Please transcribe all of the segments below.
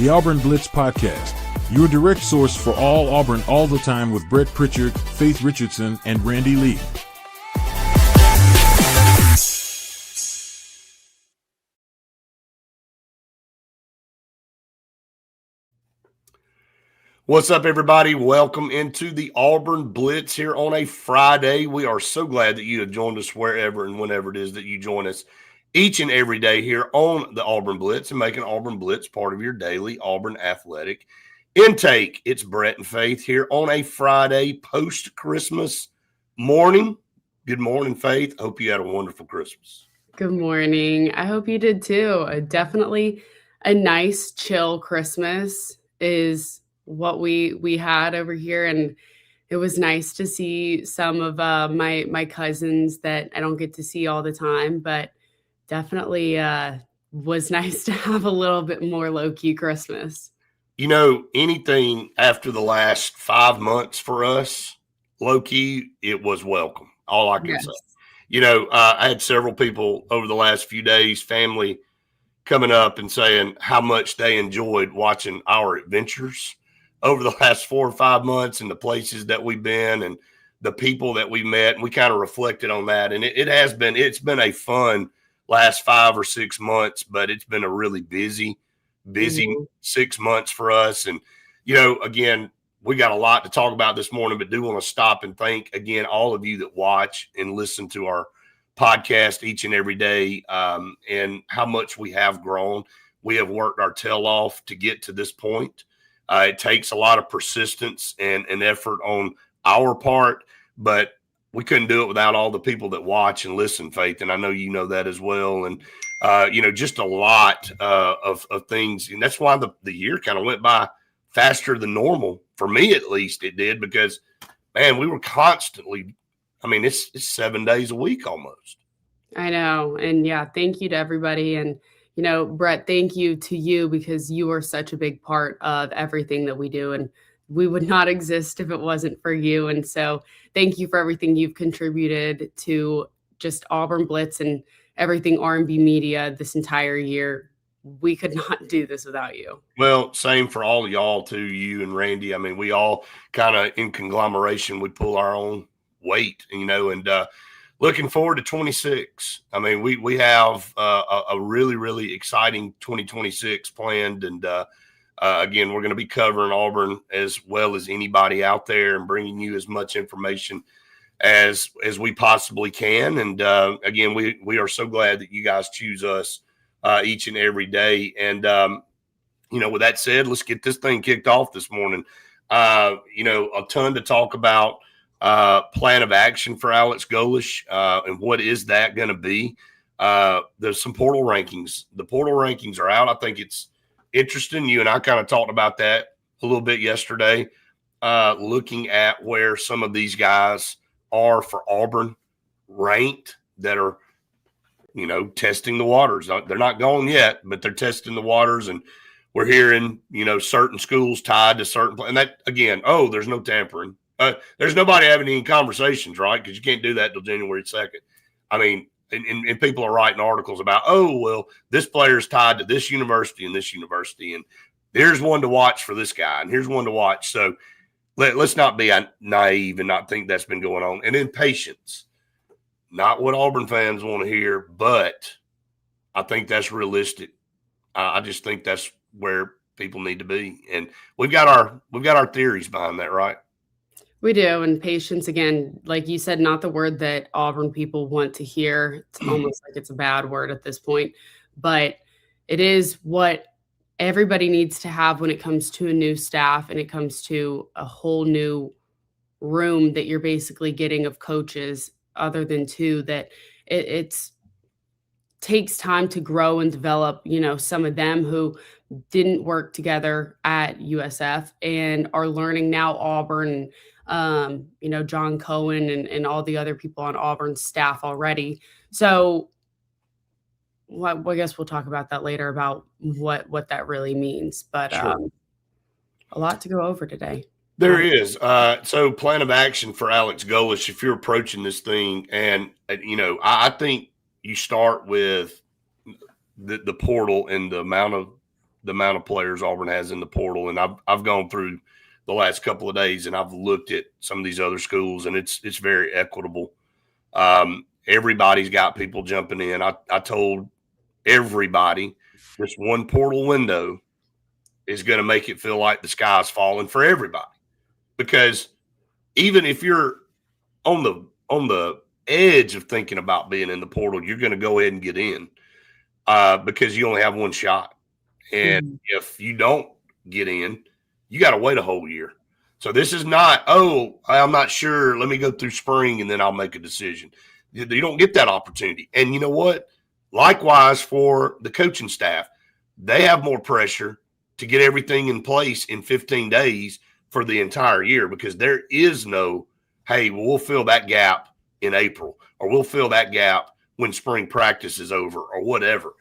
the Auburn Blitz podcast, your direct source for all Auburn all the time with Brett Pritchard, Faith Richardson, and Randy Lee. What's up, everybody? Welcome into the Auburn Blitz here on a Friday. We are so glad that you have joined us wherever and whenever it is that you join us each and every day here on the Auburn Blitz and making Auburn Blitz part of your daily Auburn athletic intake. It's Brett and Faith here on a Friday post-Christmas morning. Good morning, Faith. I hope you had a wonderful Christmas. Good morning. I hope you did too. Definitely a nice, chill Christmas is what we had over here, and it was nice to see some of my cousins that I don't get to see all the time, but definitely was nice to have a little bit more low-key Christmas. You know, anything after the last 5 months for us, low-key, it was welcome. All I can say. You know, I had several people over the last few days, family, coming up and saying how much they enjoyed watching our adventures over the last 4 or 5 months and the places that we've been and the people that we met. And we kind of reflected on that. And it's been a fun last 5 or 6 months, but it's been a really busy 6 months for us. And, you know, again, we got a lot to talk about this morning, but do want to stop and thank again, all of you that watch and listen to our podcast each and every day, and how much we have grown. We have worked our tail off to get to this point. It takes a lot of persistence and effort on our part, but we couldn't do it without all the people that watch and listen, Faith. And I know you know that as well. And, you know, just a lot of things. And that's why the year kind of went by faster than normal. For me, at least it did, because, man, we were constantly, I mean, it's 7 days a week almost. I know. And yeah, thank you to everybody. And, you know, Brett, thank you to you, because you are such a big part of everything that we do. And we would not exist if it wasn't for you. And so thank you for everything you've contributed to just Auburn Blitz and everything R&B media this entire year. We could not do this without you. Well, same for all of y'all too, you and Randy. I mean, we all kind of in conglomeration would pull our own weight, you know, and looking forward to 26. I mean, we have a really, really exciting 2026 planned. And again, we're going to be covering Auburn as well as anybody out there and bringing you as much information as we possibly can. And again, we are so glad that you guys choose us each and every day. And, you know, with that said, let's get this thing kicked off this morning. You know, a ton to talk about. Plan of action for Alex Golesh, and what is that going to be? There's some portal rankings. The portal rankings are out. I think it's interesting. You and I kind of talked about that a little bit yesterday, looking at where some of these guys are for Auburn ranked that are, you know, testing the waters. They're not gone yet, but they're testing the waters. And we're hearing, you know, certain schools tied to certain – and that, again, there's no tampering. There's nobody having any conversations, right? Because you can't do that until January 2nd. I mean, and people are writing articles about, well, this player's tied to this university and this university, and here's one to watch for this guy, and here's one to watch. So let's not be naive and not think that's been going on. And then patience. Not what Auburn fans want to hear, but I think that's realistic. I just think that's where people need to be. And we've got our theories behind that, right? We do. And patience, again, like you said, not the word that Auburn people want to hear. It's almost like it's a bad word at this point, but it is what everybody needs to have when it comes to a new staff and it comes to a whole new room that you're basically getting of coaches other than two, that it's takes time to grow and develop, you know, some of them who didn't work together at USF and are learning now Auburn, you know, John Cohen and all the other people on Auburn's staff already. So I guess we'll talk about that later about what that really means. But Sure. A lot to go over today. There is. So plan of action for Alex Golesh, if you're approaching this thing. And, you know, I think you start with the portal and the amount of the amount of players Auburn has in the portal. And I've gone through the last couple of days and I've looked at some of these other schools, and it's very equitable. Everybody's got people jumping in. I told everybody this one portal window is going to make it feel like the sky's falling for everybody, because even if you're on the edge of thinking about being in the portal, you're going to go ahead and get in because you only have one shot. And if you don't get in, you got to wait a whole year. So this is not, oh, I'm not sure, let me go through spring and then I'll make a decision. You don't get that opportunity. And you know what? Likewise for the coaching staff, they have more pressure to get everything in place in 15 days for the entire year, because there is no, hey, well, we'll fill that gap in April, or we'll fill that gap when spring practice is over, or whatever.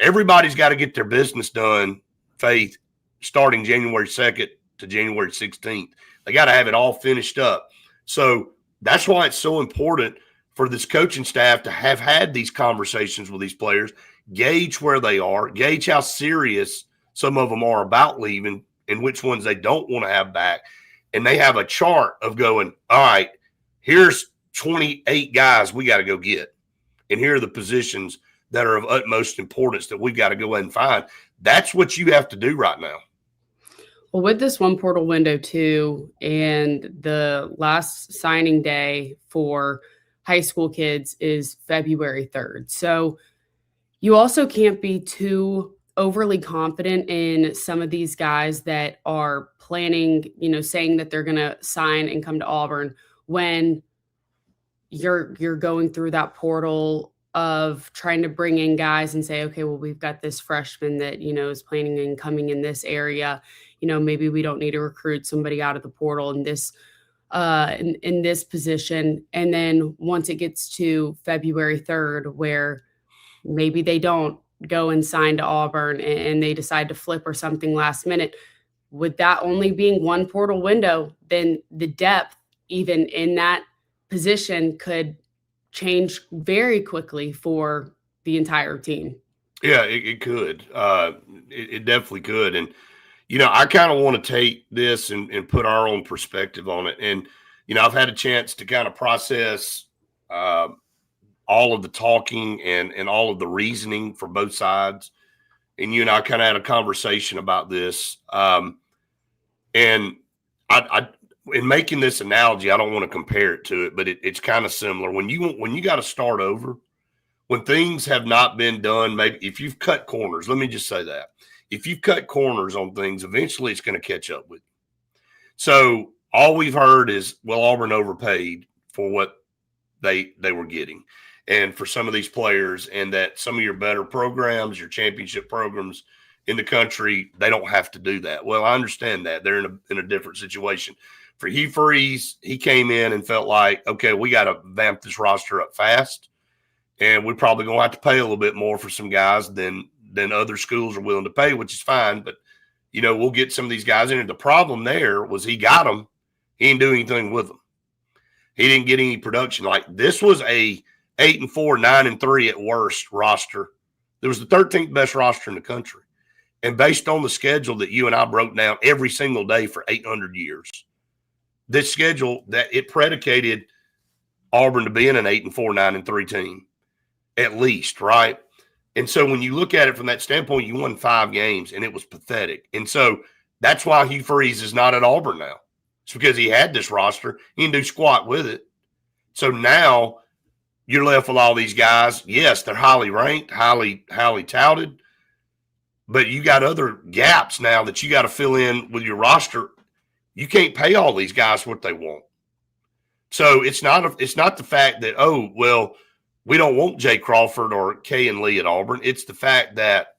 Everybody's got to get their business done, Faith, starting January 2nd to January 16th. They got to have it all finished up. So that's why it's so important for this coaching staff to have had these conversations with these players, gauge where they are, gauge how serious some of them are about leaving and which ones they don't want to have back. And they have a chart of going, all right, here's 28 guys we got to go get. And here are the positions that are of utmost importance that we've got to go ahead and find. That's what you have to do right now. Well, with this one portal window too, and the last signing day for high school kids is February 3rd. So you also can't be too overly confident in some of these guys that are planning, saying that they're going to sign and come to Auburn when you're going through that portal of trying to bring in guys and say, okay, well, we've got this freshman that, is planning on coming in this area. Maybe we don't need to recruit somebody out of the portal in this in this position. And then once it gets to February 3rd, where maybe they don't go and sign to Auburn and they decide to flip or something last minute, with that only being one portal window, then the depth even in that position could change very quickly for the entire team. Yeah, it could. It definitely could. And, I kind of want to take this and put our own perspective on it. And, I've had a chance to kind of process all of the talking and all of the reasoning for both sides. And you and I kind of had a conversation about this. And I in making this analogy, I don't want to compare it to it, but it's kind of similar. When you got to start over, when things have not been done, maybe if you've cut corners, let me just say that. If you've cut corners on things, eventually it's going to catch up with you. So all we've heard is, well, Auburn overpaid for what they were getting. And for some of these players, and that some of your better programs, your championship programs in the country, they don't have to do that. Well, I understand that. They're in a different situation. For Hugh Freeze, he came in and felt like, okay, we got to vamp this roster up fast, and we're probably going to have to pay a little bit more for some guys than other schools are willing to pay, which is fine. But, we'll get some of these guys in. And the problem there was he got them. He didn't do anything with them. He didn't get any production. Like, this was a 8-4, 9-3 at worst roster. It was the 13th best roster in the country. And based on the schedule that you and I broke down every single day for 800 years, this schedule, that it predicated Auburn to being an 8-4, 9-3 team, at least, right? And so when you look at it from that standpoint, you won 5 games, and it was pathetic. And so that's why Hugh Freeze is not at Auburn now. It's because he had this roster. He didn't do squat with it. So now you're left with all these guys. Yes, they're highly ranked, highly touted, but you got other gaps now that you got to fill in with your roster. You can't pay all these guys what they want. So it's not the fact that, oh, well, we don't want Jay Crawford or Kay and Lee at Auburn. It's the fact that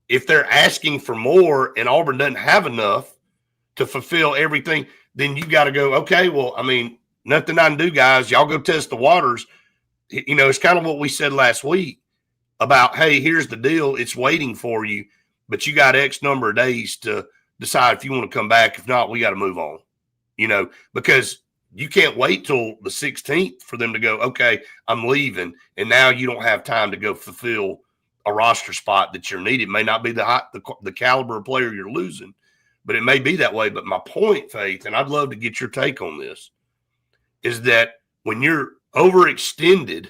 if they're asking for more and Auburn doesn't have enough to fulfill everything, then you got to go, okay, well, I mean, nothing I can do, guys. Y'all go test the waters. It's kind of what we said last week about, hey, here's the deal. It's waiting for you, but you got X number of days to decide if you want to come back. If not, we got to move on, because you can't wait till the 16th for them to go, okay, I'm leaving. And now you don't have time to go fulfill a roster spot that you're needed. It may not be the caliber of player you're losing, but it may be that way. But my point, Faith, and I'd love to get your take on this, is that when you're overextended,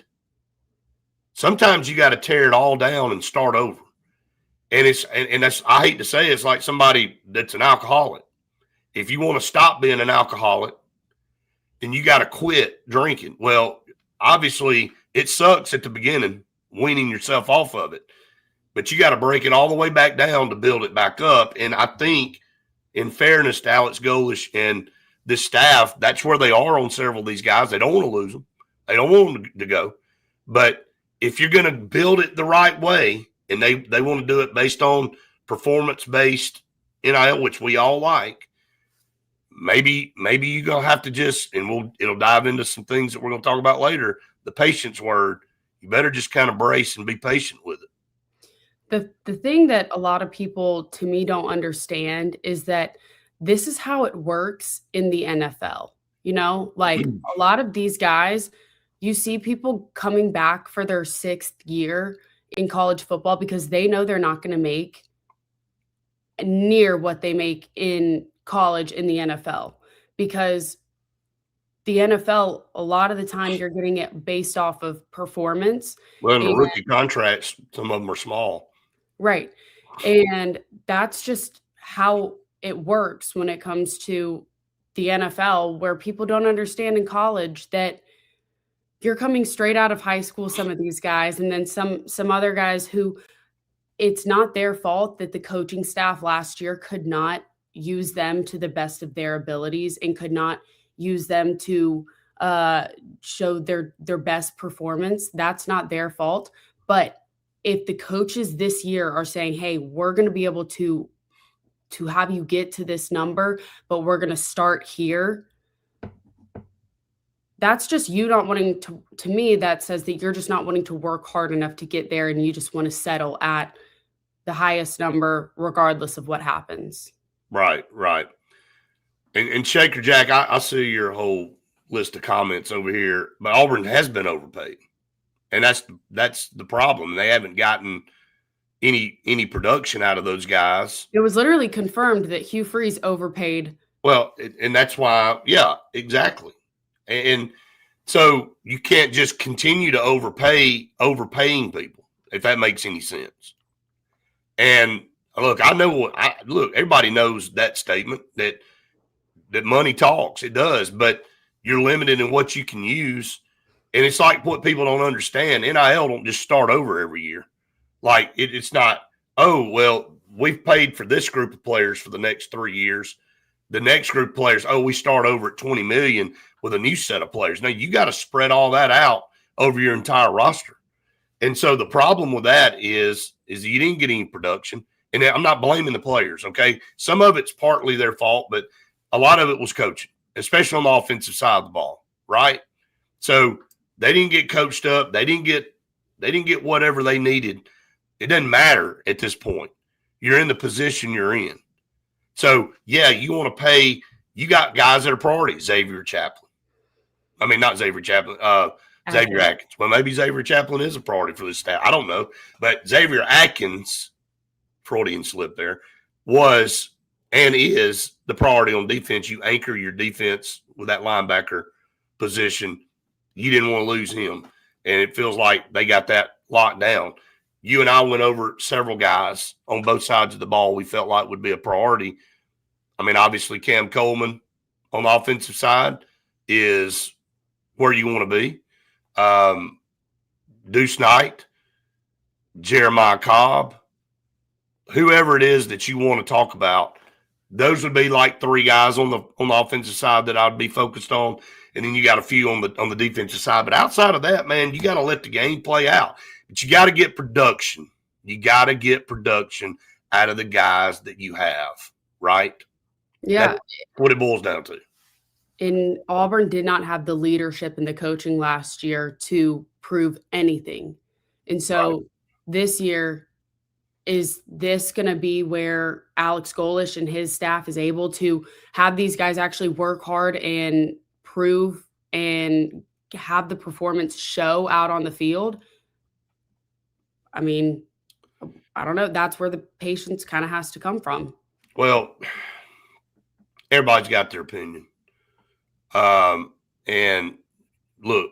sometimes you got to tear it all down and start over. And that's, I hate to say, it's like somebody that's an alcoholic. If you want to stop being an alcoholic, then you got to quit drinking. Well, obviously it sucks at the beginning, weaning yourself off of it, but you got to break it all the way back down to build it back up. And I think, in fairness to Alex Golish and this staff, that's where they are on several of these guys. They don't want to lose them. They don't want them to go. But if you're going to build it the right way, and they want to do it based on performance-based NIL, which we all like, maybe you're going to have to just, and it'll dive into some things that we're going to talk about later, the patience word. You better just kind of brace and be patient with it. The thing that a lot of people, to me, don't understand is that this is how it works in the NFL. You know, like a lot of these guys, you see people coming back for their 6th year in college football because they know they're not going to make near what they make in college in the NFL, because the NFL, a lot of the time you're getting it based off of performance. Well, in the rookie contracts, some of them are small. Right. And that's just how it works when it comes to the NFL, where people don't understand in college that you're coming straight out of high school, some of these guys, and then some other guys who it's not their fault that the coaching staff last year could not use them to the best of their abilities and could not use them to show their best performance. That's not their fault. But if the coaches this year are saying, hey, we're going to be able to have you get to this number, but we're going to start here, that's just you not wanting to me, that says that you're just not wanting to work hard enough to get there, and you just want to settle at the highest number regardless of what happens. Right. And Shaker Jack, I see your whole list of comments over here, but Auburn has been overpaid. And that's the problem. They haven't gotten any production out of those guys. It was literally confirmed that Hugh Freeze overpaid. Well, and that's why, yeah, exactly. And so you can't just continue to overpaying people, if that makes any sense. And look, everybody knows that statement that money talks. It does, but you're limited in what you can use. And it's like what people don't understand. NIL don't just start over every year. Like it's not, oh, well, we've paid for this group of players for the next 3 years. The next group of players, oh, we start over at 20 million with a new set of players. Now you got to spread all that out over your entire roster. And so the problem with that is you didn't get any production. And I'm not blaming the players, okay? Some of it's partly their fault, but a lot of it was coaching, especially on the offensive side of the ball, right? So they didn't get coached up. They didn't get whatever they needed. It doesn't matter at this point. You're in the position you're in. So, yeah, you want to pay – you got guys that are priorities, Xavier Chaplin. I mean, not Xavier Chaplin, Xavier Atkins. Well, maybe Xavier Chaplin is a priority for this staff. I don't know. But Xavier Atkins, Freudian slip there, was and is the priority on defense. You anchor your defense with that linebacker position. You didn't want to lose him. And it feels like they got that locked down. You and I went over several guys on both sides of the ball we felt like would be a priority. I mean, obviously Cam Coleman on the offensive side is where you want to be. Deuce Knight, Jeremiah Cobb, whoever it is that you want to talk about, those would be like 3 guys on the offensive side that I'd be focused on. And then you got a few on the defensive side. But outside of that, man, you got to let the game play out. But you got to get production. You got to get production out of the guys that you have, right? Yeah. That's what it boils down to. And Auburn did not have the leadership and the coaching last year to prove anything. And so this year, is this going to be where Alex Golish and his staff is able to have these guys actually work hard and prove and have the performance show out on the field? I mean, I don't know. That's where the patience kind of has to come from. Well, everybody's got their opinion. And look,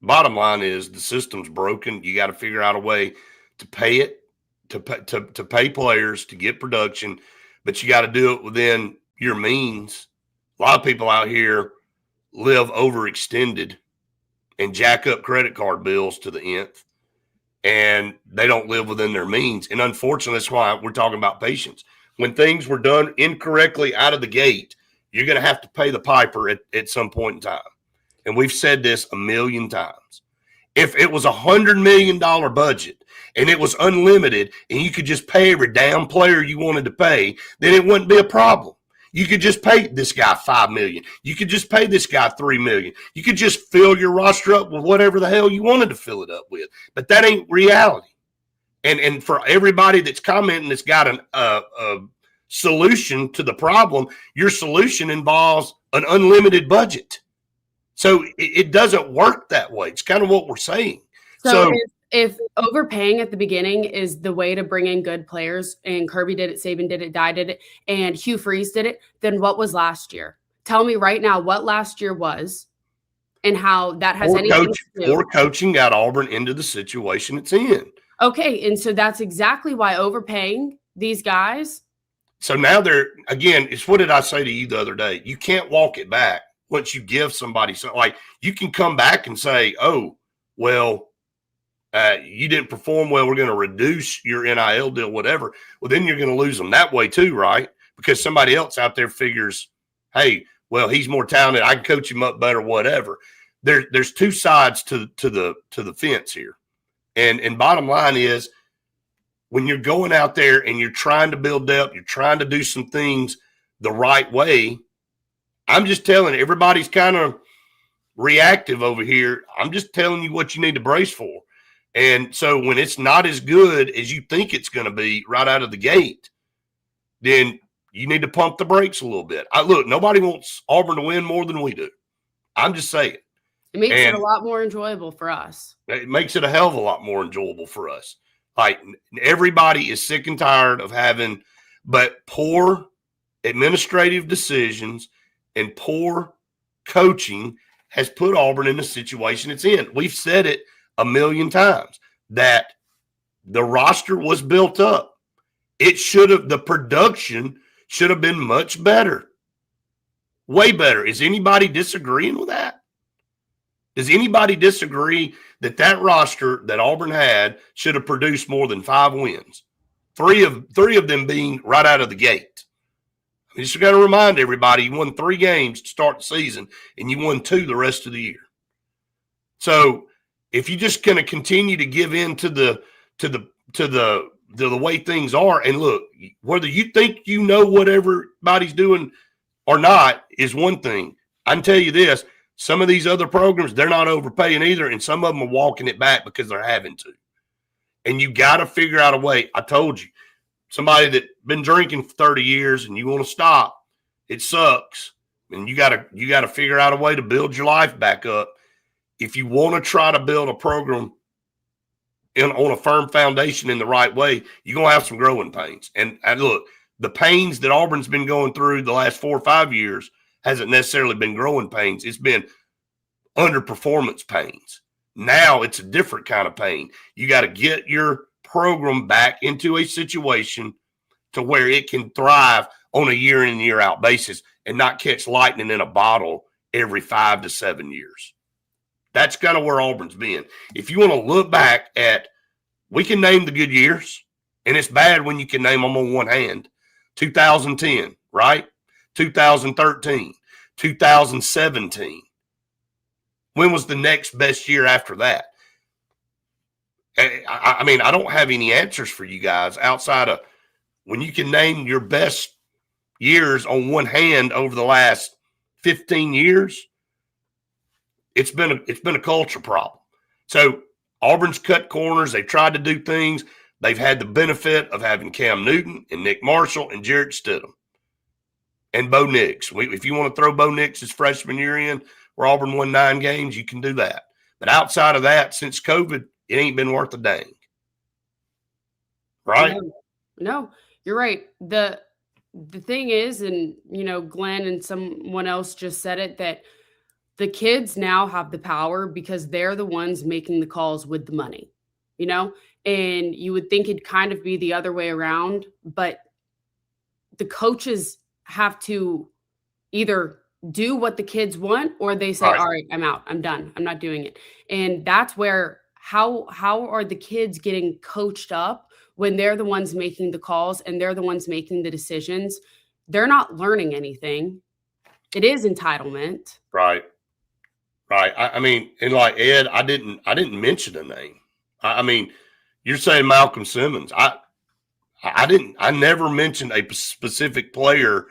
bottom line is the system's broken. You got to figure out a way to pay it, to pay players, to get production, but you got to do it within your means. A lot of people out here live overextended and jack up credit card bills to the nth, and they don't live within their means. And unfortunately, that's why we're talking about patience. When things were done incorrectly out of the gate, you're going to have to pay the piper at some point in time. And we've said this a million times. If it was $100 million budget and it was unlimited and you could just pay every damn player you wanted to pay, then it wouldn't be a problem. You could just pay this guy $5 million. You could just pay this guy $3 million. You could just fill your roster up with whatever the hell you wanted to fill it up with. But that ain't reality. And for everybody that's commenting that's got a solution to the problem, your solution involves an unlimited budget. So it doesn't work that way. It's kind of what we're saying. So if overpaying at the beginning is the way to bring in good players, and Kirby did it, Saban did it, Dye did it, and Hugh Freeze did it, then what was last year? Tell me right now what last year was and how that has anything to do. Poor coaching got Auburn into the situation it's in. Okay, and so that's exactly why overpaying these guys. So now again, it's what did I say to you the other day? You can't walk it back once you give somebody something. Like, you can come back and say, oh, well, you didn't perform well, we're going to reduce your NIL deal, whatever. Well, then you're going to lose them that way too, right? Because somebody else out there figures, hey, well, he's more talented, I can coach him up better, whatever. There's two sides to the fence here. And bottom line is, when you're going out there and you're trying to build depth, you're trying to do some things the right way, I'm just telling you, everybody's kind of reactive over here. I'm just telling you what you need to brace for. And so when it's not as good as you think it's going to be right out of the gate, then you need to pump the brakes a little bit. Look, nobody wants Auburn to win more than we do. I'm just saying. It makes it a lot more enjoyable for us. It makes it a hell of a lot more enjoyable for us. Like, everybody is sick and tired of having but poor administrative decisions and poor coaching has put Auburn in the situation it's in. We've said it a million times that the roster was built up. The production should have been much better. Way better. Is anybody disagreeing with that? Does anybody disagree that roster that Auburn had should have produced more than 5 wins? Three of them being right out of the gate. You just got to remind everybody, you won 3 games to start the season, and you won 2 the rest of the year. So if you're just going to continue to give in to the way things are, and look, whether you think you know what everybody's doing or not is one thing. I can tell you this. Some of these other programs, they're not overpaying either, and some of them are walking it back because they're having to. And you got to figure out a way. I told you, somebody that been drinking for 30 years and you want to stop, it sucks. And you got to figure out a way to build your life back up. If you want to try to build a program on a firm foundation in the right way, you're going to have some growing pains. And look, the pains that Auburn's been going through the last 4 or 5 years hasn't necessarily been growing pains. It's been underperformance pains. Now it's a different kind of pain. You got to get your program back into a situation to where it can thrive on a year in and year out basis and not catch lightning in a bottle every 5 to 7 years. That's kind of where Auburn's been. If you want to look back at, we can name the good years, and it's bad when you can name them on one hand. 2010, right? 2013, 2017. When was the next best year after that? I mean, I don't have any answers for you guys outside of when you can name your best years on one hand over the last 15 years. It's been a culture problem. So Auburn's cut corners. They've tried to do things. They've had the benefit of having Cam Newton and Nick Marshall and Jarrett Stidham and Bo Nix. If you want to throw Bo Nix's freshman year in, where Auburn won 9 games, you can do that. But outside of that, since COVID, it ain't been worth a dang. right? No, you're right. The thing is, and Glenn and someone else just said it, that the kids now have the power because they're the ones making the calls with the money, you know? And you would think it'd kind of be the other way around, but the coaches have to either do what the kids want or they say, Right. all right, I'm out. I'm done. I'm not doing it. And that's where how are the kids getting coached up when they're the ones making the calls and they're the ones making the decisions? They're not learning anything. It is entitlement. Right. Right. I mean, and like Ed, I didn't mention a name. I mean, you're saying Malcolm Simmons. I never mentioned a specific player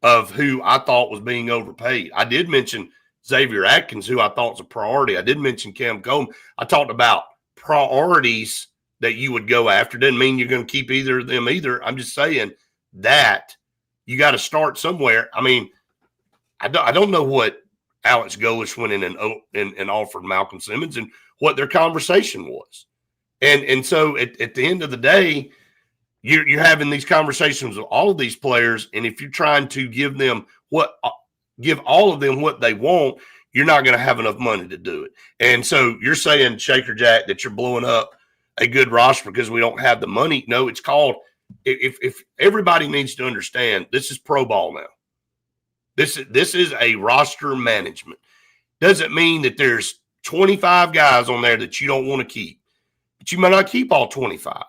of who I thought was being overpaid. I did mention Xavier Atkins, who I thought was a priority. I did mention Cam Coleman. I talked about priorities that you would go after. Doesn't mean you're going to keep either of them either. I'm just saying that you got to start somewhere. I mean, I don't know what Alex Golesh went in and offered Malcolm Simmons and what their conversation was. And so at the end of the day, you're having these conversations with all of these players, and if you're trying to give all of them what they want, you're not going to have enough money to do it. And so you're saying, Shaker Jack, that you're blowing up a good roster because we don't have the money. No, it's called if everybody needs to understand, this is pro ball now. This is a roster management. Doesn't mean that there's 25 guys on there that you don't want to keep, but you might not keep all 25.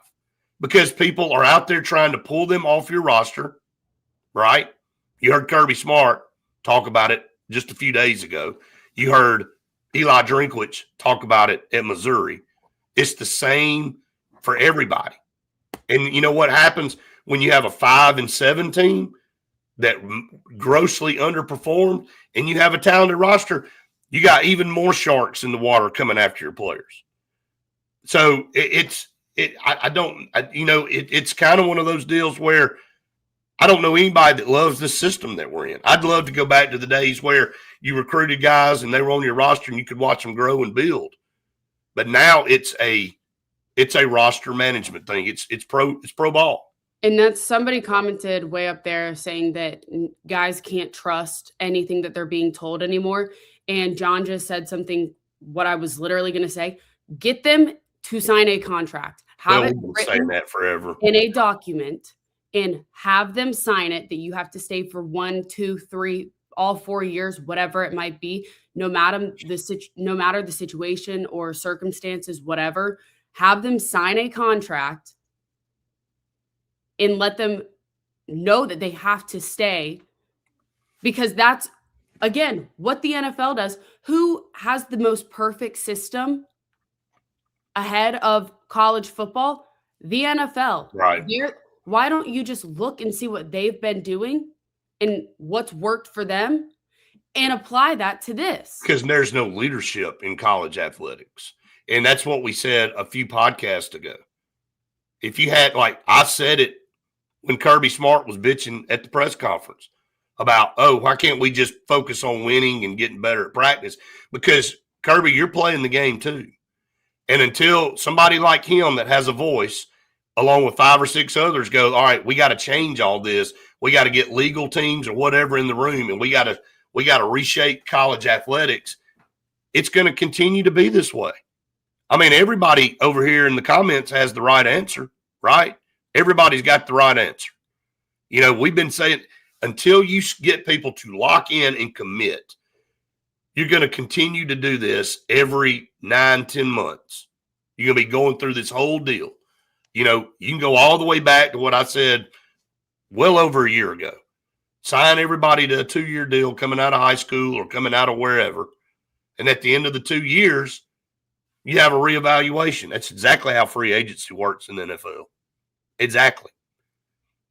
Because people are out there trying to pull them off your roster, right? You heard Kirby Smart talk about it just a few days ago. You heard Eli Drinkwitz talk about it at Missouri. It's the same for everybody. And you know what happens when you have a 5-7 team that grossly underperformed and you have a talented roster? You got even more sharks in the water coming after your players. So it's kind of one of those deals where I don't know anybody that loves the system that we're in. I'd love to go back to the days where you recruited guys and they were on your roster and you could watch them grow and build. But now it's a roster management thing. It's pro ball. And that's somebody commented way up there saying that guys can't trust anything that they're being told anymore. And John just said something, what I was literally going to say, get them to sign a contract. Have it We've been saying that forever in a document and have them sign it that you have to stay for 1, 2, 3, all 4 years, whatever it might be, no matter the situation or circumstances, whatever. Have them sign a contract and let them know that they have to stay, because that's, again, what the NFL does. Who has the most perfect system ahead of college football? The NFL. Right. Why don't you just look and see what they've been doing and what's worked for them and apply that to this? Because there's no leadership in college athletics. And that's what we said a few podcasts ago. If you had, like I said it when Kirby Smart was bitching at the press conference about, why can't we just focus on winning and getting better at practice? Because, Kirby, you're playing the game too. And until somebody like him that has a voice, along with 5 or 6 others, go, all right, we got to change all this. We got to get legal teams or whatever in the room, and we got to reshape college athletics. It's going to continue to be this way. I mean, everybody over here in the comments has the right answer, right? Everybody's got the right answer. You know, we've been saying until you get people to lock in and commit, you're going to continue to do this every 9-10 months. You're going to be going through this whole deal. You know, you can go all the way back to what I said well over a year ago. Sign everybody to a 2-year deal coming out of high school or coming out of wherever. And at the end of the 2 years, you have a reevaluation. That's exactly how free agency works in the NFL. Exactly.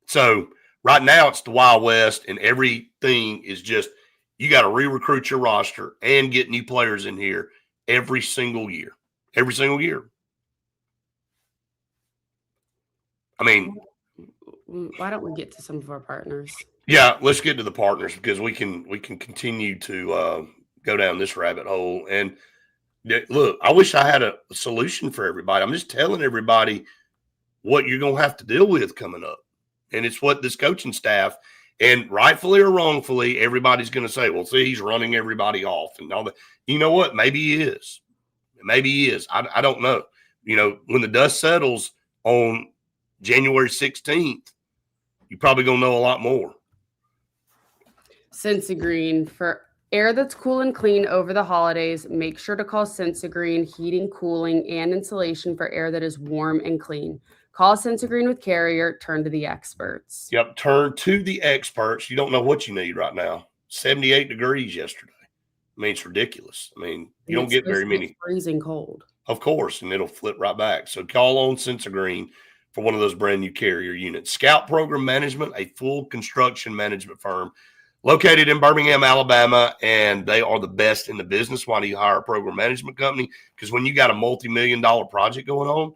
So right now it's the Wild West, and everything is just, you got to re-recruit your roster and get new players in here every single year. Every single year. I mean, why don't we get to some of our partners? Yeah, let's get to the partners, because we can continue to go down this rabbit hole. And look, I wish I had a solution for everybody. I'm just telling everybody, what you're going to have to deal with coming up. And it's what this coaching staff, and rightfully or wrongfully, everybody's going to say, well, see, he's running everybody off and all that. You know what? Maybe he is. Maybe he is. I don't know. You know, when the dust settles on January 16th, you're probably going to know a lot more. Sensagreen, for air that's cool and clean over the holidays, make sure to call Sensagreen Heating, Cooling, and Insulation for air that is warm and clean. Call Sensagreen with Carrier. Turn to the experts. Yep, turn to the experts. You don't know what you need right now. 78 degrees yesterday. I mean, it's ridiculous. I mean, you don't get very many. Freezing cold. Of course, and it'll flip right back. So call on Sensagreen for one of those brand new Carrier units. Scout Program Management, a full construction management firm located in Birmingham, Alabama, and they are the best in the business. Why do you hire a program management company? Because when you got a multi-million-dollar project going on,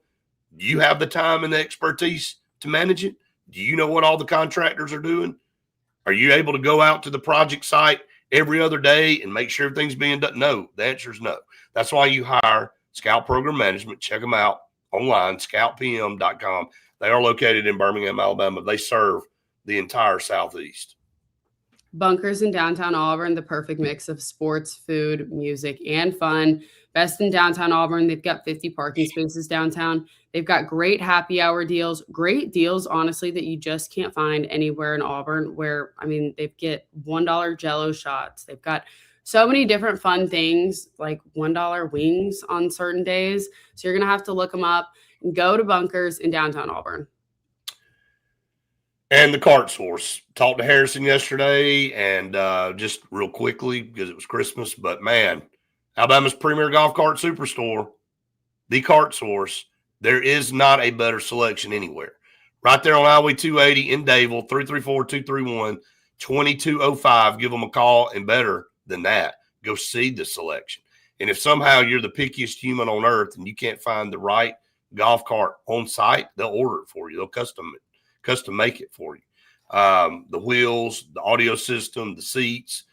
do you have the time and the expertise to manage it? Do you know what all the contractors are doing? Are you able to go out to the project site every other day and make sure everything's being done? No, the answer is no. That's why you hire Scout Program Management. Check them out online, scoutpm.com. They are located in Birmingham, Alabama. They serve the entire Southeast. Bunkers in downtown Auburn, the perfect mix of sports, food, music, and fun. Best in downtown Auburn. They've got 50 parking spaces downtown. They've got great happy hour deals, great deals, honestly, that you just can't find anywhere in Auburn, where, I mean, they get $1 Jell-O shots. They've got so many different fun things, like $1 wings on certain days. So you're going to have to look them up and go to Bunkers in downtown Auburn. And the cart source. Talked to Harrison yesterday, and just real quickly, because it was Christmas, but man, Alabama's premier golf cart superstore, the cart source, there is not a better selection anywhere. Right there on Highway 280 in Dayville, 334-231-2205. Give them a call, and better than that, go see the selection. And if somehow you're the pickiest human on earth and you can't find the right golf cart on site, they'll order it for you. They'll custom make it for you. The wheels, the audio system, the seats,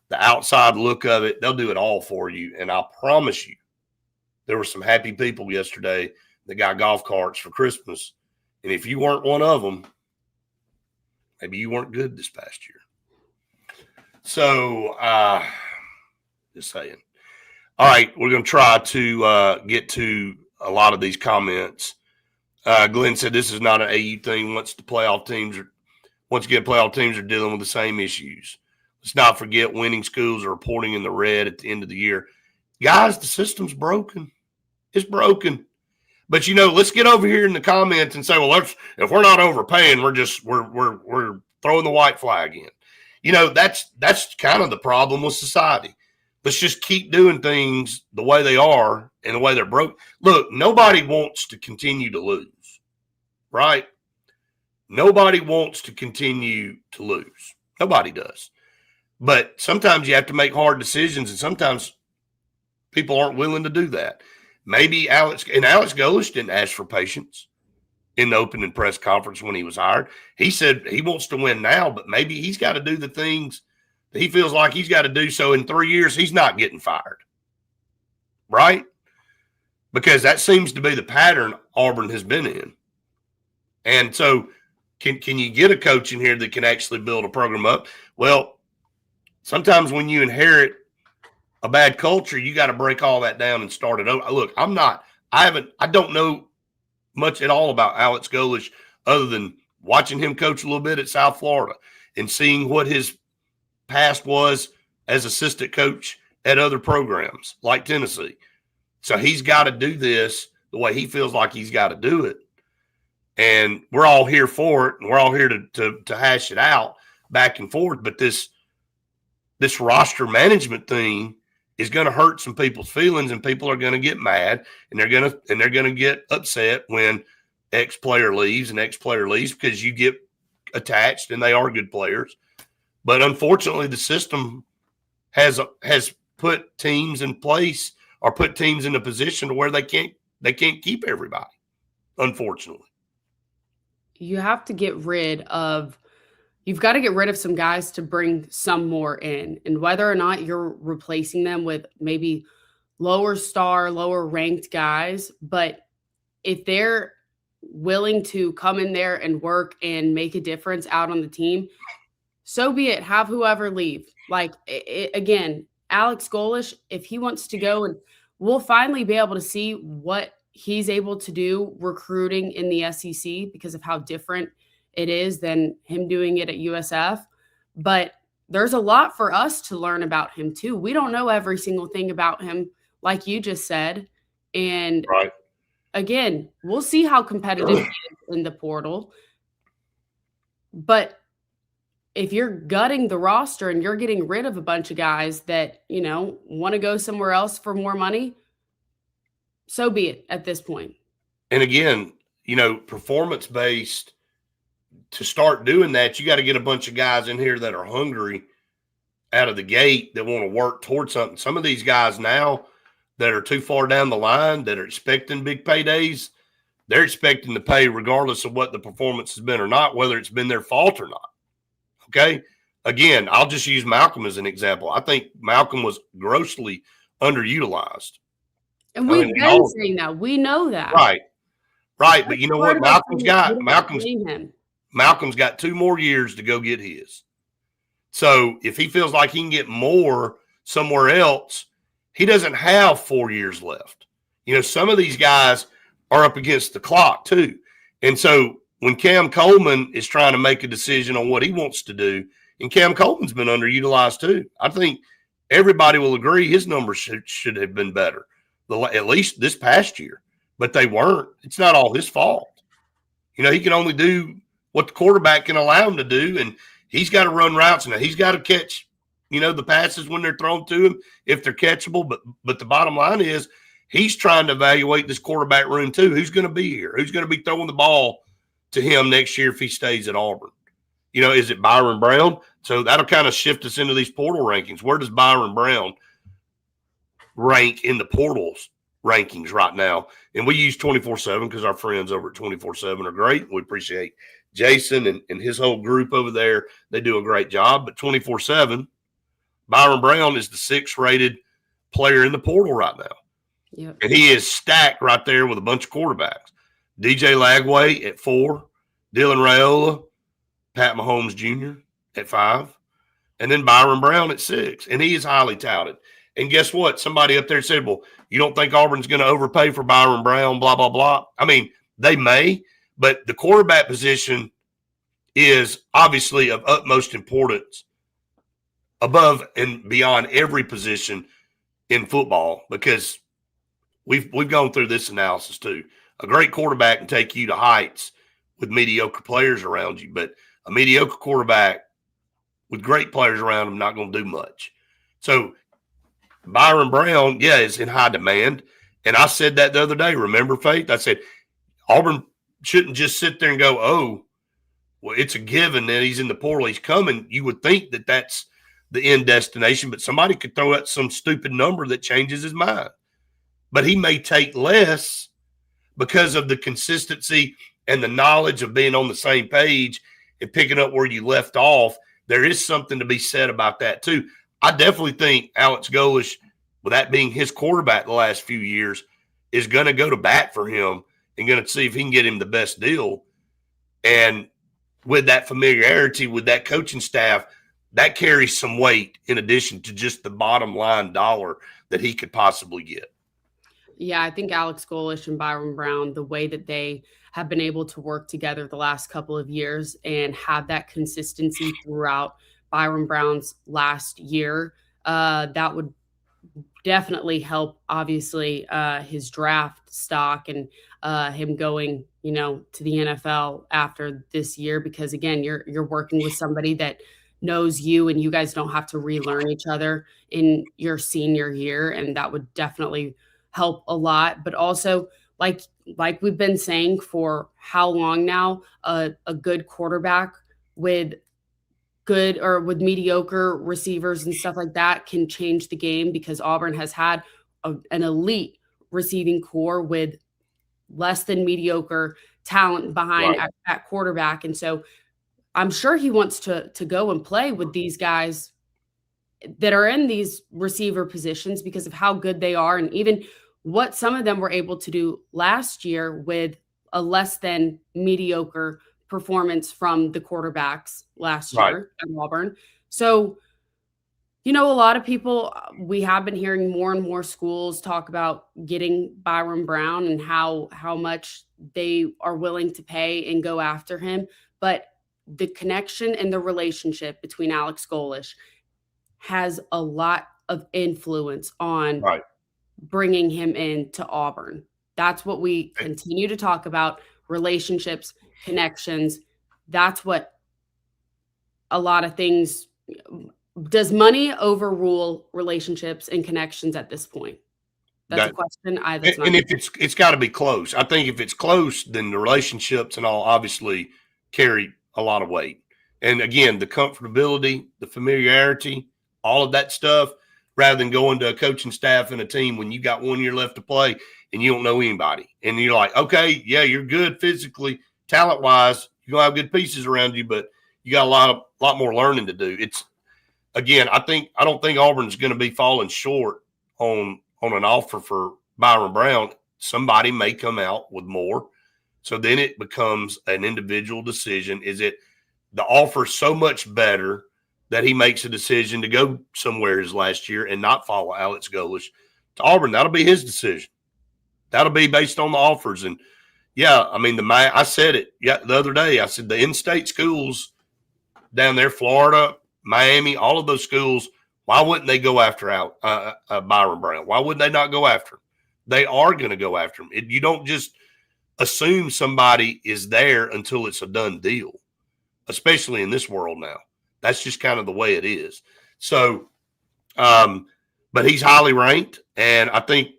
the outside look of it, they'll do it all for you. And I promise you, there were some happy people yesterday that got golf carts for Christmas. And if you weren't one of them, maybe you weren't good this past year. So, just saying. All right, we're going to try to get to a lot of these comments. Glenn said this is not an AU thing. Once again, playoff teams are dealing with the same issues. Let's not forget winning schools are reporting in the red at the end of the year. Guys, the system's broken. It's broken. But let's get over here in the comments and say, well, if we're not overpaying, we're throwing the white flag in. That's kind of the problem with society. Let's just keep doing things the way they are and the way they're broke. Look, nobody wants to continue to lose. Right? Nobody wants to continue to lose. Nobody does. But sometimes you have to make hard decisions, and sometimes people aren't willing to do that. Maybe Alex Golesh didn't ask for patience in the opening press conference when he was hired. He said he wants to win now, but maybe he's got to do the things that he feels like he's got to do so in 3 years he's not getting fired. Right? Because that seems to be the pattern Auburn has been in. And so can you get a coach in here that can actually build a program up? Well, sometimes when you inherit a bad culture, you got to break all that down and start it over. Look, I don't know much at all about Alex Golesh other than watching him coach a little bit at South Florida and seeing what his past was as assistant coach at other programs like Tennessee. So he's got to do this the way he feels like he's got to do it. And we're all here for it, and we're all here to hash it out back and forth. But this roster management thing is going to hurt some people's feelings, and people are going to get mad, and they're going to get upset when X player leaves because you get attached, and they are good players. But unfortunately, the system has put teams in place or put teams in a position to where they can't keep everybody. Unfortunately. You've got to get rid of some guys to bring some more in. And whether or not you're replacing them with maybe lower ranked guys, but if they're willing to come in there and work and make a difference out on the team, so be it. Have whoever leave. Like, again, Alex Golish, if he wants to go, and we'll finally be able to see what he's able to do recruiting in the SEC because of how different it is than him doing it at USF. But there's a lot for us to learn about him too. We don't know every single thing about him, like you just said. And Right. again, we'll see how competitive he is in the portal. But if you're gutting the roster and you're getting rid of a bunch of guys that, want to go somewhere else for more money, so be it at this point. And again, performance based, to start doing that, you got to get a bunch of guys in here that are hungry out of the gate that want to work towards something. Some of these guys now that are too far down the line, that are expecting big paydays, they're expecting to pay regardless of what the performance has been or not, whether it's been their fault or not. Okay. Again, I'll just use Malcolm as an example. I think Malcolm was grossly underutilized. And we've been saying that. We know that. Right. Right. But you know what? Malcolm's got 2 more years to go get his. So if he feels like he can get more somewhere else, he doesn't have 4 years left. Some of these guys are up against the clock too. And so when Cam Coleman is trying to make a decision on what he wants to do, and Cam Coleman's been underutilized too, I think everybody will agree his numbers should have been better, at least this past year. But they weren't. It's not all his fault. He can only do what the quarterback can allow him to do, and he's got to run routes, and he's got to catch, the passes when they're thrown to him if they're catchable. But the bottom line is he's trying to evaluate this quarterback room too. Who's going to be here? Who's going to be throwing the ball to him next year if he stays at Auburn? Is it Byron Brown? So that'll kind of shift us into these portal rankings. Where does Byron Brown rank in the portals rankings right now? And we use 24/7 because our friends over at 24/7 are great. We appreciate Jason and his whole group over there. They do a great job. But 24/7, Byron Brown is the 6th rated player in the portal right now. Yep. And he is stacked right there with a bunch of quarterbacks. DJ Lagway at 4, Dylan Raiola, Pat Mahomes Jr. at 5, and then Byron Brown at 6. And he is highly touted. And guess what? Somebody up there said, well, you don't think Auburn's going to overpay for Byron Brown, blah, blah, blah. I mean, they may, but the quarterback position is obviously of utmost importance above and beyond every position in football, because we've gone through this analysis too. A great quarterback can take you to heights with mediocre players around you, but a mediocre quarterback with great players around him not going to do much. So Byron Brown, is in high demand. And I said that the other day. Remember, Faith? I said Auburn shouldn't just sit there and go, oh, well, it's a given that he's in the portal, he's coming. You would think that that's the end destination, but somebody could throw out some stupid number that changes his mind. But he may take less because of the consistency and the knowledge of being on the same page and picking up where you left off. There is something to be said about that too. I definitely think Alex Golish, with that being his quarterback the last few years, is going to go to bat for him and going to see if he can get him the best deal. And with that familiarity with that coaching staff, that carries some weight in addition to just the bottom line dollar that he could possibly get. Yeah, I think Alex Golish and Byron Brown, the way that they have been able to work together the last couple of years and have that consistency throughout Byron Brown's last year, that would definitely help, obviously, his draft stock and him going, to the NFL after this year, because again, you're working with somebody that knows you and you guys don't have to relearn each other in your senior year. And that would definitely help a lot. But also, like we've been saying for how long now, a good quarterback with good or with mediocre receivers and stuff like that can change the game, because Auburn has had an elite receiving core with less than mediocre talent behind at quarterback. And so I'm sure he wants to go and play with these guys that are in these receiver positions because of how good they are, and even what some of them were able to do last year with a less than mediocre performance from the quarterbacks last Right. year at Auburn. So, a lot of people, we have been hearing more and more schools talk about getting Byron Brown and how much they are willing to pay and go after him. But the connection and the relationship between Alex Golish has a lot of influence on Right. bringing him into Auburn. That's what we continue to talk about, relationships, connections. That's what a lot of things. Does money overrule relationships and connections at this point? That's a question. That's not. And if it's got to be close. I think if it's close, then the relationships and all obviously carry a lot of weight. And again, the comfortability, the familiarity, all of that stuff, rather than going to a coaching staff and a team when you got 1 year left to play and you don't know anybody. And you're like, okay, yeah, you're good physically, talent wise, you're gonna have good pieces around you, but you got a lot more learning to do. It's again, I don't think Auburn's going to be falling short on an offer for Byron Brown. Somebody may come out with more. So then it becomes an individual decision. Is it the offer so much better that he makes a decision to go somewhere his last year and not follow Alex Golish to Auburn? That'll be his decision. That'll be based on the offers. And yeah, I mean, I said it the other day. I said the in-state schools down there, Florida, Miami, all of those schools, why wouldn't they go after Byron Brown? Why wouldn't they not go after him? They are going to go after him. You don't just assume somebody is there until it's a done deal, especially in this world now. That's just kind of the way it is. So, but he's highly ranked, and I think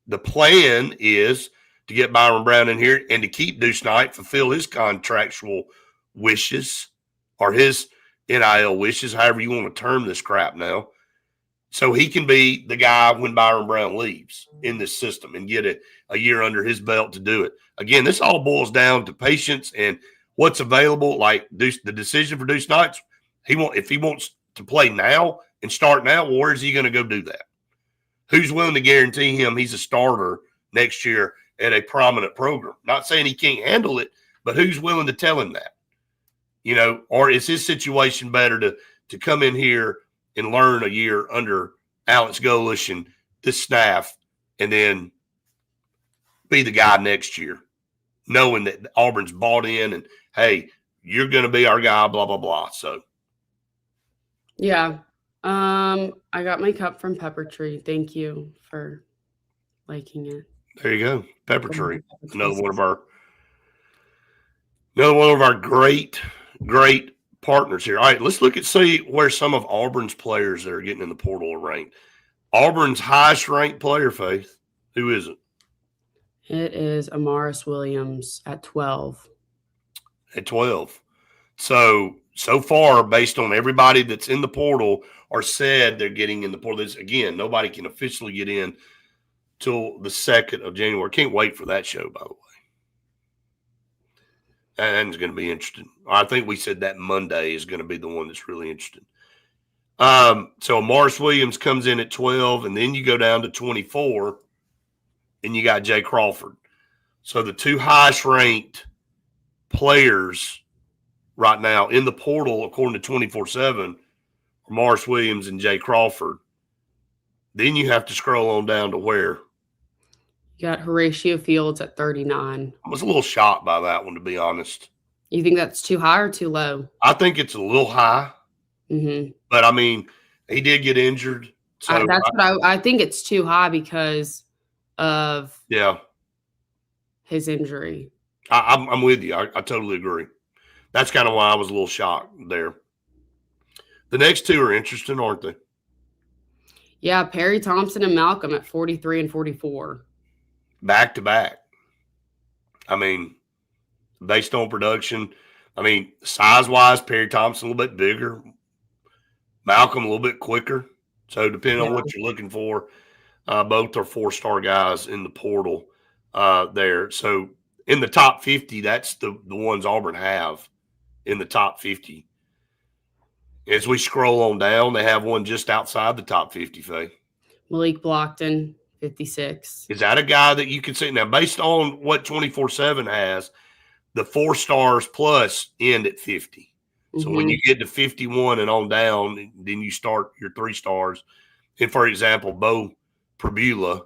the plan is to get Byron Brown in here and to keep Deuce Knight, fulfill his contractual wishes or his NIL wishes, however you want to term this crap now, so he can be the guy when Byron Brown leaves in this system and get a year under his belt to do it. Again, this all boils down to patience and what's available. Like the decision for Deuce Knight, if he wants to play now and start now, well, where is he going to go do that? Who's willing to guarantee him he's a starter next year at a prominent program? Not saying he can't handle it, but who's willing to tell him that? Or is his situation better to come in here and learn a year under Alex Golish and this staff and then be the guy next year, knowing that Auburn's bought in and, hey, you're going to be our guy, blah, blah, blah. So. Yeah. I got my cup from Pepper Tree. Thank you for liking it. There you go. Pepper Tree. Another one of our great partners here. All right, let's see where some of Auburn's players that are getting in the portal are ranked. Auburn's highest ranked player, Faith. Who is it? It is Amaris Williams at 12. At 12. So far, based on everybody that's in the portal or said they're getting in the portal, again, nobody can officially get in till the 2nd of January. Can't wait for that show, by the way. That's going to be interesting. I think we said that Monday is going to be the one that's really interesting. So Morris Williams comes in at 12, and then you go down to 24, and you got Jay Crawford. So the two highest ranked players right now in the portal, according to 24/7, are Morris Williams and Jay Crawford. Then you have to scroll on down to where? You got Horatio Fields at 39. I was a little shocked by that one, to be honest. You think that's too high or too low? I think it's a little high. Mm-hmm. But, I mean, he did get injured. So I think it's too high because of his injury. I'm with you. I totally agree. That's kind of why I was a little shocked there. The next two are interesting, aren't they? Yeah, Perry Thompson and Malcolm at 43 and 44. Back to back. I mean, based on production, I mean, size-wise, Perry Thompson a little bit bigger. Malcolm a little bit quicker. So depending on what you're looking for, both are 4-star guys in the portal there. So in the top 50, that's the ones Auburn have in the top 50. As we scroll on down, they have one just outside the top 50, Faye. Malik Blockton, 56. Is that a guy that you could see now based on what 24/7 has? The 4 stars plus end at 50. So when you get to 51 and on down, then you start your 3 stars. And for example, Bo Prabula,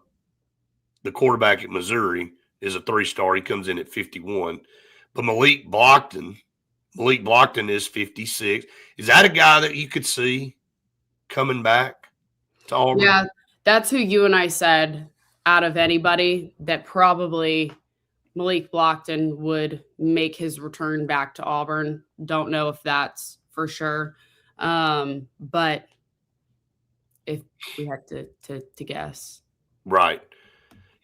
the quarterback at Missouri, is a 3-star. He comes in at 51. But Malik Blockton is 56. Is that a guy that you could see coming back to Auburn? Yeah, that's who you and I said out of anybody that probably Malik Blockton would make his return back to Auburn. Don't know if that's for sure. But if we had to guess. Right.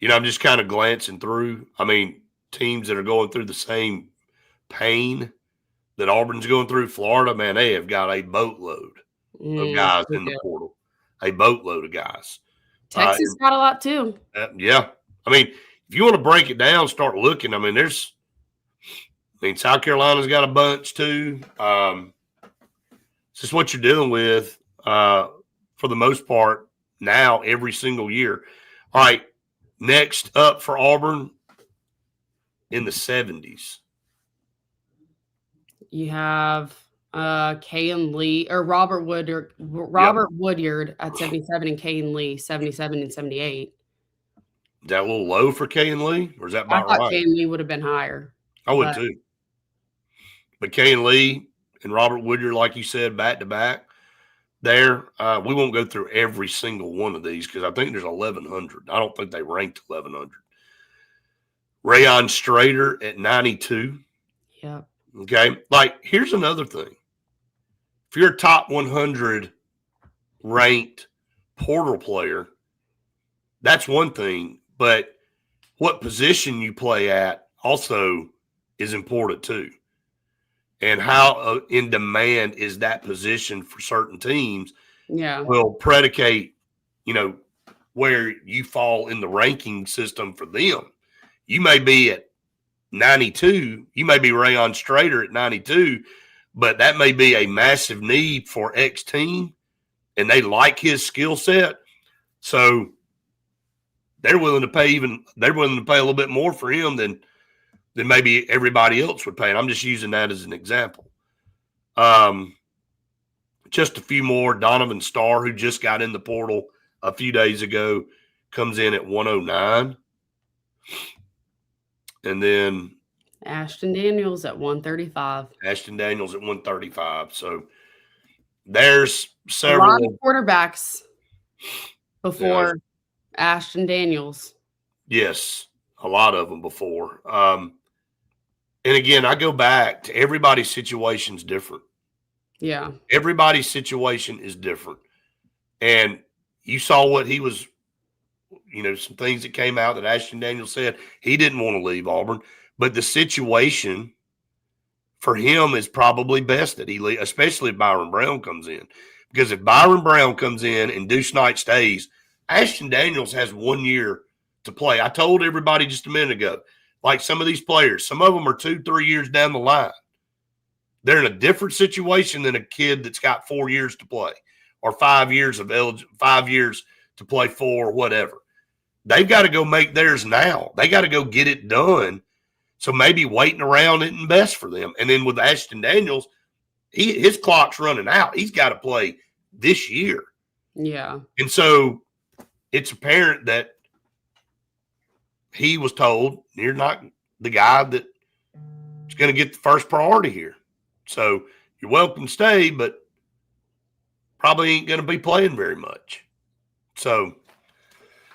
I'm just kind of glancing through. I mean, teams that are going through the same pain that Auburn's going through. Florida, man, they have got a boatload of guys in the portal. A boatload of guys. Texas got a lot too. Yeah. I mean, if you want to break it down, start looking. I mean, South Carolina's got a bunch too. It's just what you're dealing with for the most part now every single year. All right. Next up for Auburn in the 70s. You have Kayan Lee or Robert Woodyard at 77 and Kayan Lee 77 and 78. Is that a little low for Kayan Lee, or is that about I thought right? Kayan Lee would have been higher. I would too. But Kayan Lee and Robert Woodyard, like you said, back to back there. We won't go through every single one of these because I think there's 1,100. I don't think they ranked 1,100. Rayon Strader at 92. Yep. Okay. Like, here's another thing. If you're a top 100 ranked portal player, that's one thing. But what position you play at also is important too. And how in demand is that position for certain teams will predicate, where you fall in the ranking system for them. You may be at 92. You may be Rayon Strader at 92, but that may be a massive need for X team, and they like his skill set. So they're willing to pay a little bit more for him than maybe everybody else would pay. And I'm just using that as an example. Just a few more. Donovan Starr, who just got in the portal a few days ago, comes in at 109. And then Ashton Daniels at 135. So there's several. A lot of quarterbacks before Ashton Daniels. Yes, a lot of them before. And again, I go back to everybody's situation's different. Yeah. Everybody's situation is different. And you saw what he was, some things that came out that Ashton Daniels said. He didn't want to leave Auburn, but the situation for him is probably best that he leave, especially if Byron Brown comes in. Because if Byron Brown comes in and Deuce Knight stays, Ashton Daniels has 1 year to play. I told everybody just a minute ago, like some of these players, some of them are 2-3 years down the line. They're in a different situation than a kid that's got 4 years to play or 5 years 5 years to play for or whatever. They've got to go make theirs now. They got to go get it done. So maybe waiting around isn't best for them. And then with Ashton Daniels, his clock's running out. He's got to play this year. Yeah. And so it's apparent that he was told, you're not the guy that is going to get the first priority here. So you're welcome to stay, but probably ain't going to be playing very much. So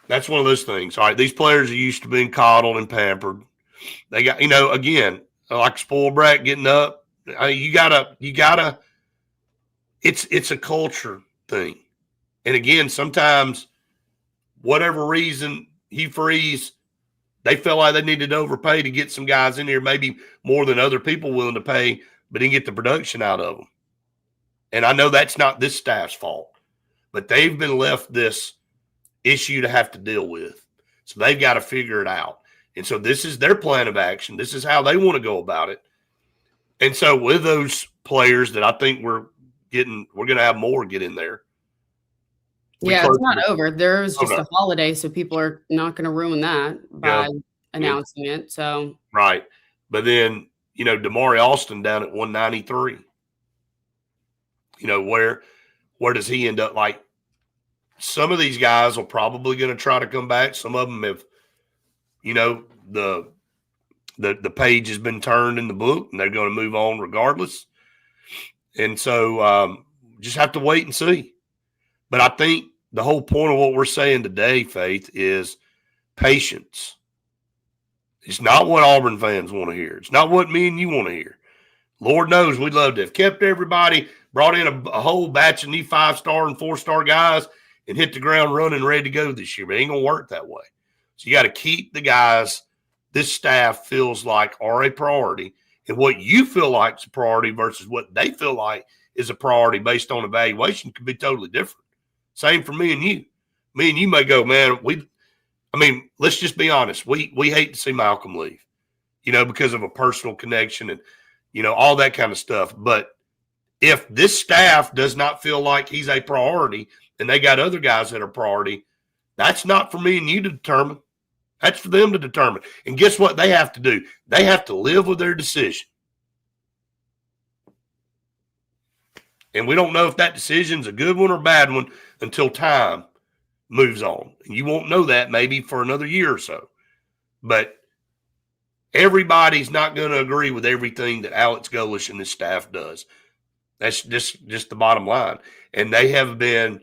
that's one of those things. All right, these players are used to being coddled and pampered. They got, again, like a spoiled brat getting up. You gotta. It's a culture thing, and again, sometimes whatever reason he frees, they felt like they needed to overpay to get some guys in here, maybe more than other people willing to pay, but didn't get the production out of them. And I know that's not this staff's fault, but they've been left this issue to have to deal with. So they've got to figure it out. And so this is their plan of action. This is how they want to go about it. And so with those players that I think we're going to have more get in there. Yeah, it's not over. There's Oh, just no. a holiday, so people are not gonna ruin that Yeah. by announcing it, so Right. But then, Damari Alston down at 193. Where does he end up? Like, some of these guys are probably going to try to come back. Some of them have, the page has been turned in the book and they're going to move on regardless. And so just have to wait and see. But I think the whole point of what we're saying today, Faith, is patience. It's not what Auburn fans want to hear. It's not what me and you want to hear. Lord knows we'd love to have kept everybody, brought in a whole batch of new 5-star and 4-star guys, and hit the ground running ready to go this year. But it ain't going to work that way. So you got to keep the guys this staff feels like are a priority, and what you feel like is a priority versus what they feel like is a priority based on evaluation could be totally different. Same for me and you. Me and you may go, man, let's just be honest. We hate to see Malcolm leave, because of a personal connection and, all that kind of stuff. But if this staff does not feel like he's a priority and they got other guys that are priority, that's not for me and you to determine. That's for them to determine. And guess what they have to do? They have to live with their decision. And we don't know if that decision's a good one or a bad one until time moves on. And you won't know that maybe for another year or so. But everybody's not going to agree with everything that Alex Golish and his staff does. That's just the bottom line. And they have been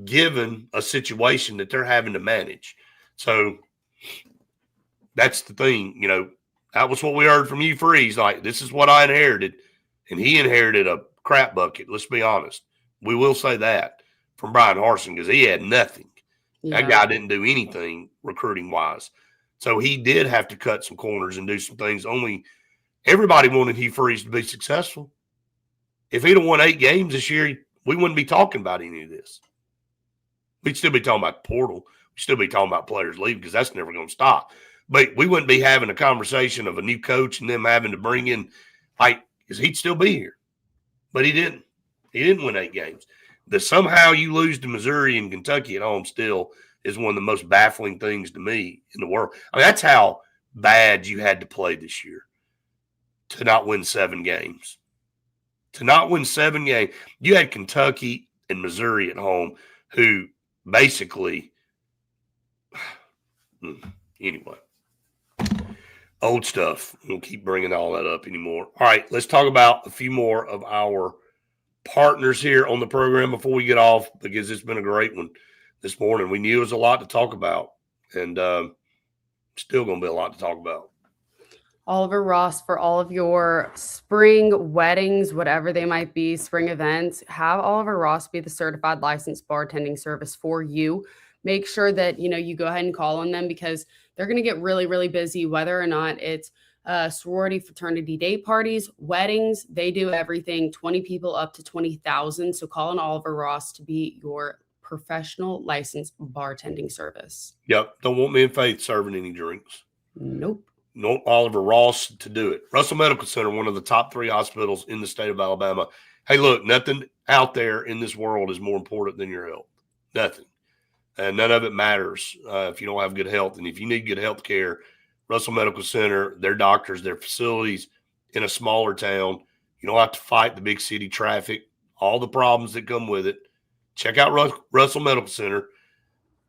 given a situation that they're having to manage. So that's the thing, that was what we heard from you, Freeze. Like, this is what I inherited. And he inherited a crap bucket. Let's be honest. We will say that from Brian Harsin because he had nothing. Yeah. That guy didn't do anything recruiting wise. So he did have to cut some corners and do some things. Only everybody wanted Hugh Freeze to be successful. If he'd have won 8 games this year, we wouldn't be talking about any of this. We'd still be talking about the portal. We'd still be talking about players leaving because that's never going to stop. But we wouldn't be having a conversation of a new coach and them having to bring in, because he'd still be here. But he didn't. He didn't win 8 games. That somehow you lose to Missouri and Kentucky at home still is one of the most baffling things to me in the world. That's how bad you had to play this year to not win 7 games. To not win 7 games. You had Kentucky and Missouri at home who basically anyway, old stuff. We won't keep bringing all that up anymore. All right, let's talk about a few more of our partners here on the program before we get off, because it's been a great one this morning. We knew it was a lot to talk about, and still going to be a lot to talk about. Oliver Ross, for all of your spring weddings, whatever they might be, spring events, have Oliver Ross be the certified licensed bartending service for you. Make sure that, you go ahead and call on them because they're going to get really, really busy, whether or not it's sorority, fraternity day parties, weddings. They do everything, 20 people up to 20,000. So call on Oliver Ross to be your professional licensed bartending service. Yep. Don't want me and Faith serving any drinks. Nope. No Oliver Ross to do it. Russell Medical Center, one of the top 3 hospitals in the state of Alabama. Hey, look, nothing out there in this world is more important than your health. Nothing. And none of it matters if you don't have good health. And if you need good health care, Russell Medical Center, their doctors, their facilities in a smaller town, you don't have to fight the big city traffic, all the problems that come with it. Check out Russell Medical Center.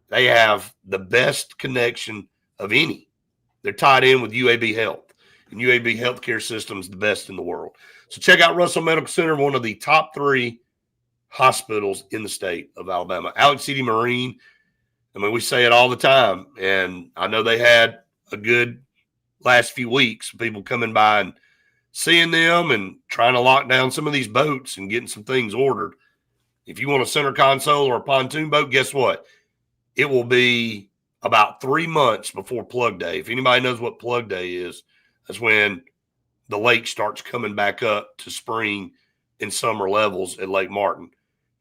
They have the best connection of any. They're tied in with UAB Health, and UAB Healthcare System is the best in the world. So check out Russell Medical Center, one of the top 3 hospitals in the state of Alabama. Alex City Marine, we say it all the time, and I know they had a good last few weeks, people coming by and seeing them and trying to lock down some of these boats and getting some things ordered. If you want a center console or a pontoon boat, guess what? It will be about 3 months before plug day. If anybody knows what plug day is, that's when the lake starts coming back up to spring and summer levels at Lake Martin.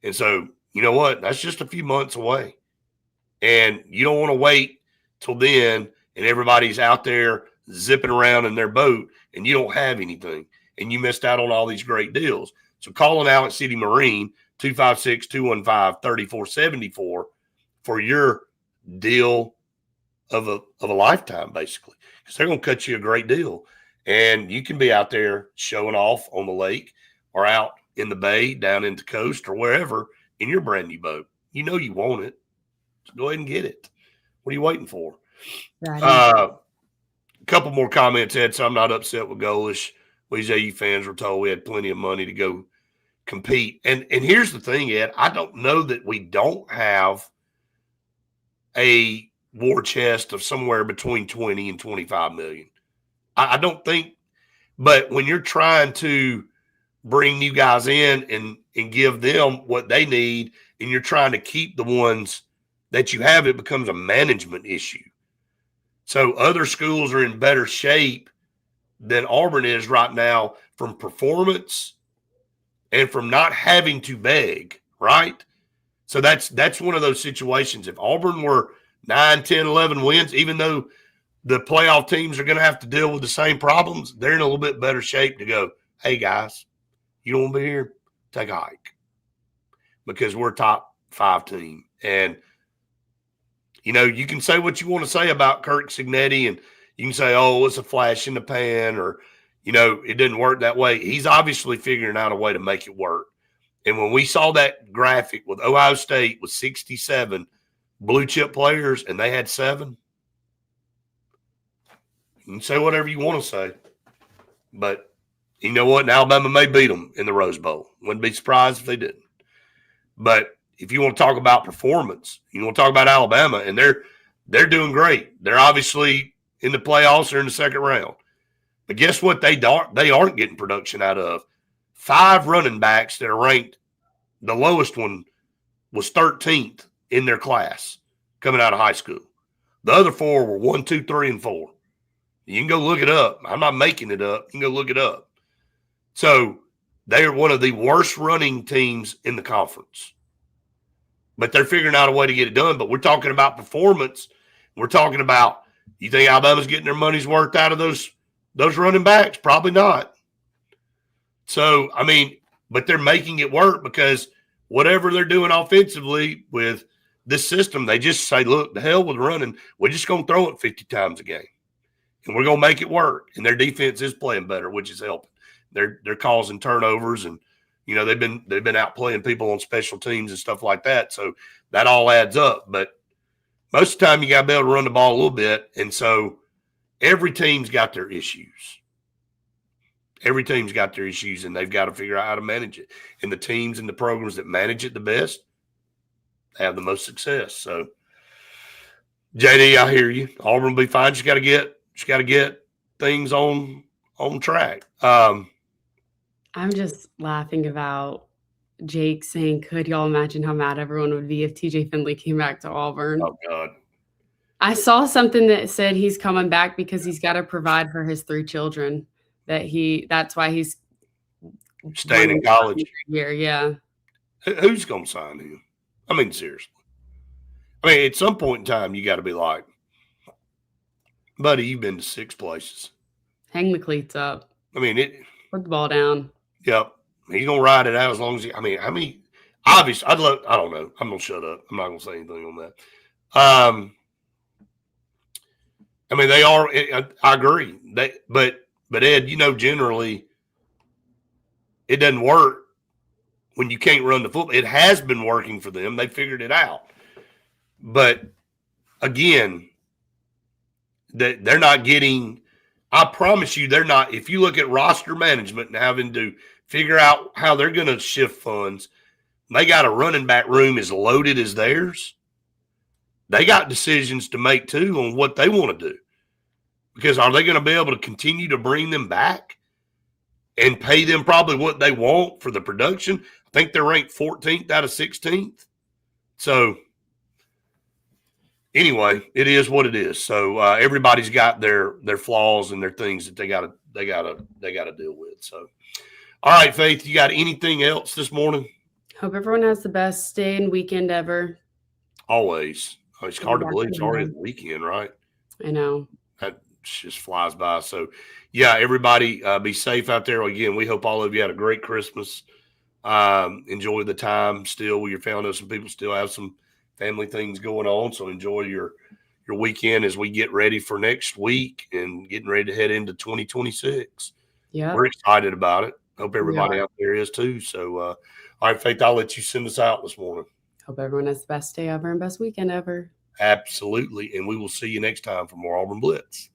And so, you know what? That's just a few months away. And you don't want to wait till then and everybody's out there zipping around in their boat and you don't have anything and you missed out on all these great deals. So calling Allen City Marine 256-215-3474 for your deal of a lifetime, basically, because they're going to cut you a great deal. And you can be out there showing off on the lake or out in the bay, down in the coast or wherever in your brand new boat. You know you want it. So go ahead and get it. What are you waiting for? A couple more comments, Ed, so I'm not upset with Golish. We as AU fans were told we had plenty of money to go compete. And here's the thing, Ed. I don't know that we don't have a war chest of somewhere between 20 and 25 million. I don't think, but when you're trying to bring new guys in and give them what they need, and you're trying to keep the ones that you have, it becomes a management issue. So other schools are in better shape than Auburn is right now from performance and from not having to beg, right? So that's one of those situations. If Auburn were 9, 10, 11 wins, even though the playoff teams are going to have to deal with the same problems, they're in a little bit better shape to go, hey, guys, you don't want to be here? Take a hike, because we're a top 5 team. And, you know, you can say what you want to say about Kirk Cignetti, and you can say, oh, it's a flash in the pan, or, you know, it didn't work that way. He's obviously figuring out a way to make it work. And when we saw that graphic with Ohio State with 67 blue chip players and they had 7, you can say whatever you want to say. But you know what? And Alabama may beat them in the Rose Bowl. Wouldn't be surprised if they didn't. But if you want to talk about performance, you want to talk about Alabama, and they're doing great. They're obviously in the playoffs or in the second round. But guess what? They aren't getting production out of 5 running backs that are ranked. The lowest one was 13th in their class coming out of high school. The other 4 were 1, 2, 3, and 4. You can go look it up. I'm not making it up. You can go look it up. So they are one of the worst running teams in the conference. But they're figuring out a way to get it done. But we're talking about performance. We're talking about, you think Alabama's getting their money's worth out of those running backs? Probably not. So, I mean, but they're making it work, because whatever they're doing offensively with this system, they just say, look, the hell with running. We're just going to throw it 50 times a game, and we're going to make it work. And their defense is playing better, which is helping. They're causing turnovers, and, you know, they've been out playing people on special teams and stuff like that. So that all adds up. But most of the time you got to be able to run the ball a little bit. And so every team's got their issues. Every team's got their issues, and they've got to figure out how to manage it. And the teams and the programs that manage it the best have the most success. So, JD, I hear you. Auburn will be fine. Just got to get things on track. I'm just laughing about Jake saying, could y'all imagine how mad everyone would be if TJ Finley came back to Auburn? Oh, God. I saw something that said he's coming back because he's got to provide for his 3 children. That's why he's staying in college. Year, yeah. Who's going to sign him? I mean, seriously. I mean, at some point in time, you got to be like, buddy, you've been to 6 places. Hang the cleats up. I mean, put the ball down. Yep. He's going to ride it out as long as I mean, obviously, I don't know. I'm going to shut up. I'm not going to say anything on that. I mean, they are, I agree. But Ed, you know, generally it doesn't work when you can't run the football. It has been working for them. They figured it out. But again, they're not getting, I promise you, they're not. If you look at roster management and having to figure out how they're going to shift funds, they got a running back room as loaded as theirs. They got decisions to make too on what they want to do. Because are they going to be able to continue to bring them back and pay them probably what they want for the production? I think they're ranked 14th out of 16th. So anyway, it is what it is. So everybody's got their flaws and their things that they got to deal with. So, all right, Faith, you got anything else this morning? Hope everyone has the best day and weekend ever. Always. It's hard to believe it's already the weekend, right? I know. That just flies by. So, yeah, everybody be safe out there. Again, we hope all of you had a great Christmas. Enjoy the time still with your family. Some people still have some family things going on, so enjoy your weekend as we get ready for next week and getting ready to head into 2026. Yeah, We're excited about it. Hope we everybody are. out there is too. So, all right, Faith, I'll let you send us out this morning. Hope everyone has the best day ever and best weekend ever. Absolutely. And we will see you next time for more Auburn Blitz.